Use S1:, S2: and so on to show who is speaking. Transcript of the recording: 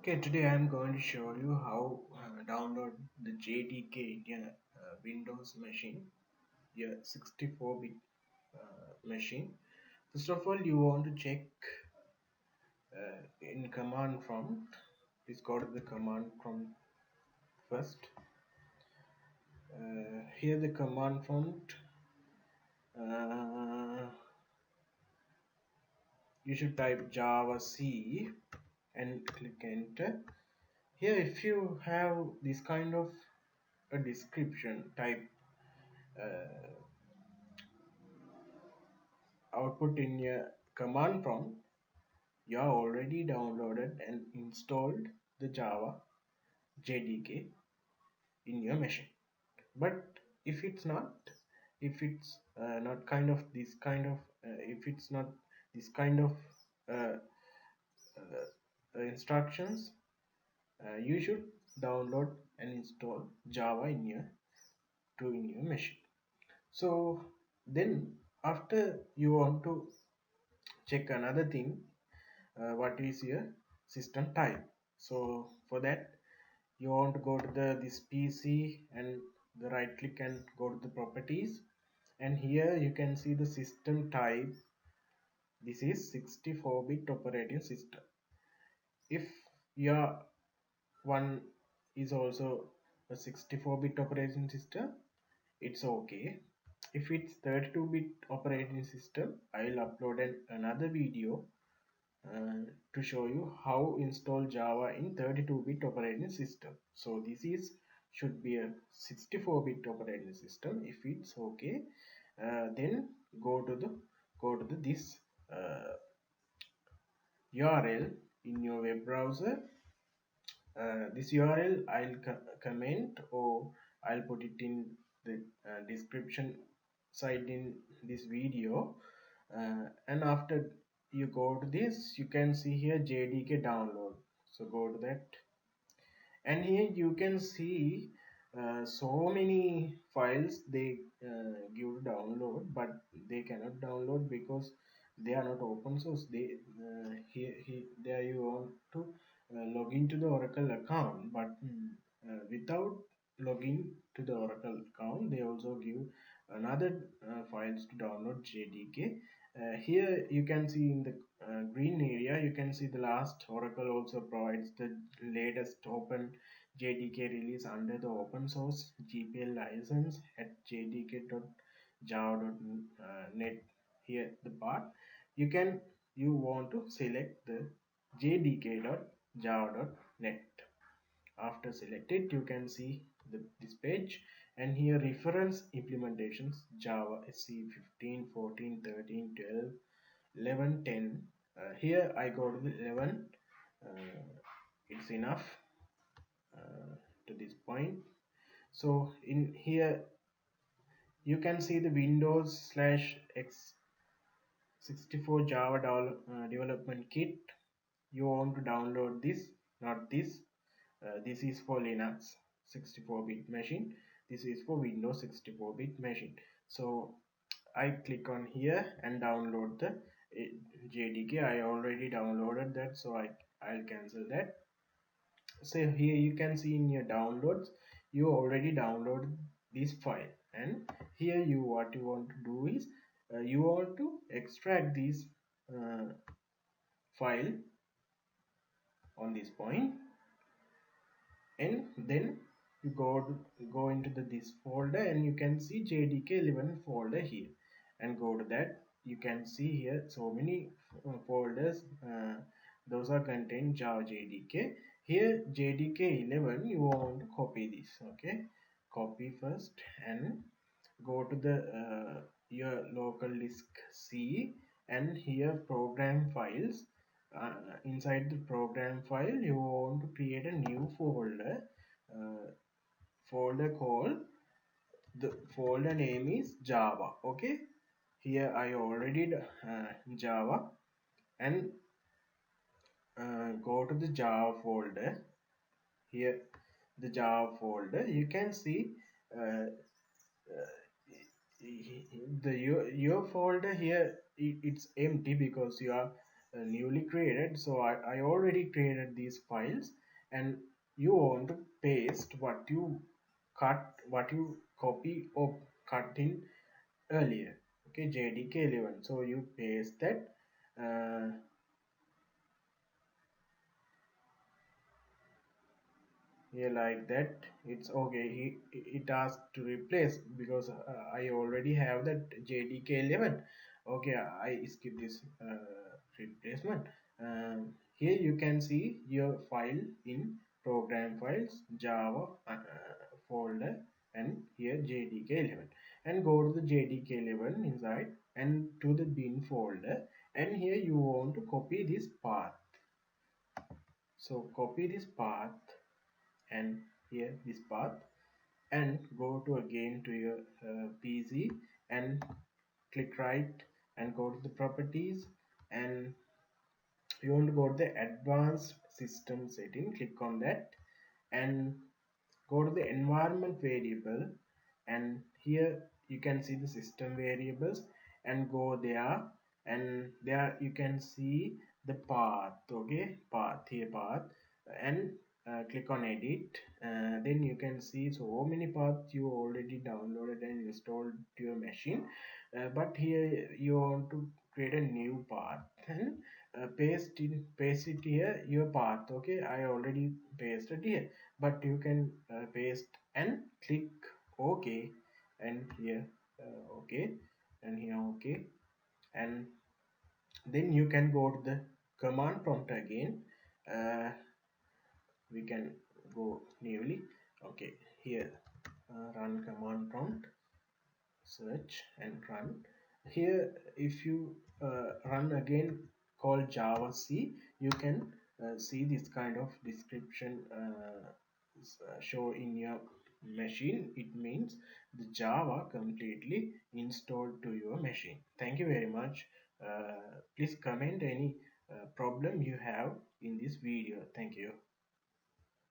S1: Okay, today I'm going to show you how download the JDK in your Windows machine, your 64-bit machine. First of all, you want to check in command prompt. Please go to the command prompt first. Here the command prompt. Uh, you should type Java C and click enter. Here, if you have this kind of a description, type uh, output in your command prompt, you have already downloaded and installed the Java JDK in your machine. But if it's not, if it's not kind of this kind of, if it's not this kind of uh, instructions, you should download and install Java in your machine. So then after you want to check another thing, what is your system type. So for that you want to go to the this PC and the right click and go to the properties, and here you can see the system type. This is 64-bit operating system. If your one is also a 64-bit operating system, it's okay. If it's 32-bit operating system, I will upload another video to show you how install Java in 32-bit operating system. So this is should be a 64-bit operating system. If it's okay, then go to the this URL in your web browser. This URL I'll comment, or I'll put it in the description side in this video. And after you go to this, you can see here JDK download. So go to that, and here you can see so many files they give to download, but they cannot download because they are not open source. They there you want to log into the Oracle account, but without login to the Oracle account, they also give another files to download JDK. Here you can see in the green area, you can see the last Oracle also provides the latest open JDK release under the open source GPL license at jdk.java.net. Here the part you can you want to select the jdk.java.net. After selected, you can see this page, and here reference implementations Java SC 15, 14, 13, 12, 11, 10. Here I go to the 11. It's enough to this point. So in here you can see the Windows slash x64 Java development kit. You want to download this, not this. This is for Linux 64-bit machine. This is for Windows 64-bit machine. So I click on here and download the JDK. I already downloaded that, so I'll cancel that. So here you can see in your downloads, you already downloaded this file, and here you what you want to do is you want to extract this uh, file on this point, and then you go into this folder, and you can see JDK11 folder here, and go to that. You can see here so many folders, those are contained Java JDK. Here JDK11, you want to copy this. Okay, copy first and go to the your local disk C, and here program files. Inside the program file, you want to create a new uh, folder called, the folder name is Java. Okay, here I already Java, and go to the Java folder. Here the Java folder, you can see uh, the your folder here, it's empty because you are newly created. So I already created these files, and you want to paste what you copy or cut in earlier. Okay, JDK11. So you paste that. Yeah, like that it's okay. It asked to replace because I already have that JDK11. Okay, I skip this replacement. Here you can see your file in program files Java folder, and here JDK11, and go to the JDK11 inside and to the bin folder, and here you want to copy this path. So copy this path, and here this path, and go to again to your PC, and click right and go to the properties, and you want to go to the advanced system setting, click on that, and go to the environment variable, and here you can see the system variables, and go there, and there you can see the path. Okay, path, here path, and click on edit. Then you can see so many paths you already downloaded and installed to your machine, but here you want to create a new path, and paste it here your path. Okay, I already pasted here, but you can paste and click OK, and here OK, and here OK, and then you can go to the command prompt again. uh, we can go newly. Okay, here run command prompt, search and run. Here if you run again call java c, you can see this kind of description show in your machine. It means the java completely installed to your machine. Thank you very much. Please comment any problem you have in this video. Thank you.